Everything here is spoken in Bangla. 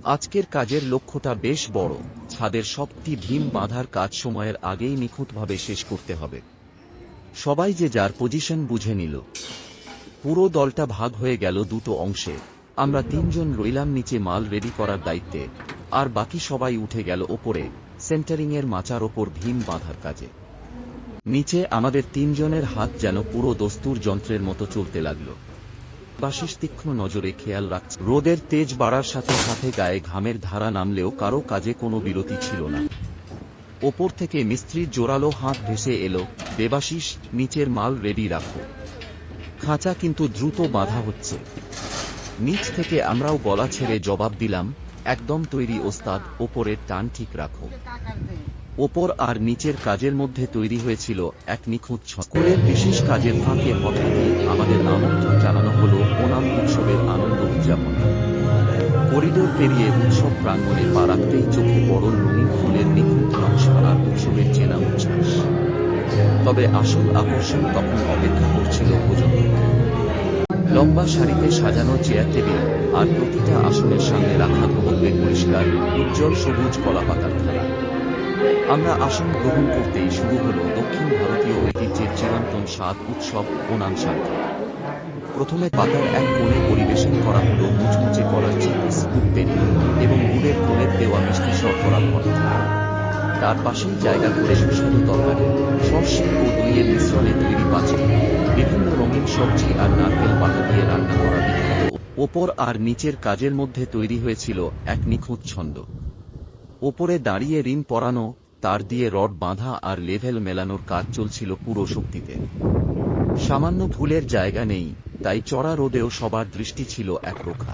আজকের কাজের লক্ষ্যটা বেশ বড়। ছাদের সবটি ভীম বাঁধার কাজ সময়ের আগেই নিখুঁতভাবে শেষ করতে হবে। সবাই যে যার পজিশন বুঝে নিল। পুরো দলটা ভাগ হয়ে গেল দুটো অংশে। আমরা তিনজন রইলাম নিচে মাল রেডি করার দায়িত্বে, আর বাকি সবাই উঠে গেল ওপরে সেন্টারিংয়ের মাচার ওপর ভীম বাঁধার কাজে। নিচে আমাদের তিনজনের হাত যেন পুরো দস্তুর যন্ত্রের মতো চলতে লাগল। বাশিস তীক্ষ্ণ নজরে খেয়াল রাখছে। রোদের তেজ বাড়ার সাথে সাথে গায়ে ঘামের ধারা নামলেও কারো কাজে কোনো বিরতি ছিল না। ওপর থেকে মিস্ত্রির জোরালো হাত ভেসে এলো, দেবাশিস, নিচের মাল রেডি রাখো। খাঁচা কিন্তু দ্রুত বাঁধা হচ্ছে। নিচ থেকে আমরাও গলা ছেড়ে জবাব দিলাম, একদম তৈরি ওস্তাদ, ওপরের টান ঠিক রাখো। ওপর আর নিচের কাজের মধ্যে তৈরি হয়েছিল এক নিখুঁত স্কুলের বিশেষ কাজের ফাঁকে হঠাৎই আমাদের আমন্ত্রণ জানানো হলো ওনাম উৎসবের আনন্দ উদযাপনে। করিডোর পেরিয়ে উৎসব প্রাঙ্গণে পা রাখতেই চোখে পড়ল রঙিন ফুলের নিখুঁত নকশা আর উৎসবের চেনা উচ্ছ্বাস। তবে আসল আকর্ষণ তখন অপেক্ষা করছিল ভোজন। লম্বা সারিতে সাজানো চেয়ার টেবিল, আর প্রতিটা আসনের সামনে রাখা গ্রহণে পরিষ্কার উজ্জ্বল সবুজ কলাপাতার থালা। আমরা আসন গ্রহণ করতেই শুরু হল দক্ষিণ ভারতীয় ঐতিহ্যের চিরন্তন স্বাদ উৎসব ওনাম সান্ধ্য। প্রথমে পাতার এক কোণে পরিবেশন করা হল মুচমুচে কলার চিপস, উত্তেরি এবং গুড়ের কোণের দেওয়া মিষ্টি শর্করা ভাত। তার পাশেই জায়গা করে সুস্বাদু তরকারি, সর্ষে ও দইয়ের মিশ্রণে তৈরি পাঁচটি বিভিন্ন রঙিন সবজি আর নারকেল পাতা দিয়ে রান্না করা বিখ্যাত। ওপর আর নিচের কাজের মধ্যে তৈরি হয়েছিল এক নিখুঁত ছন্দ। ওপরে দাঁড়িয়ে রিং পরানো, তার দিয়ে রড বাঁধা আর লেভেল মেলানোর কাজ চলছিল পুরো শক্তিতে। সামান্য ভুলের জায়গা নেই, তাই চড়া রোদেও সবার দৃষ্টি ছিল একরোখা।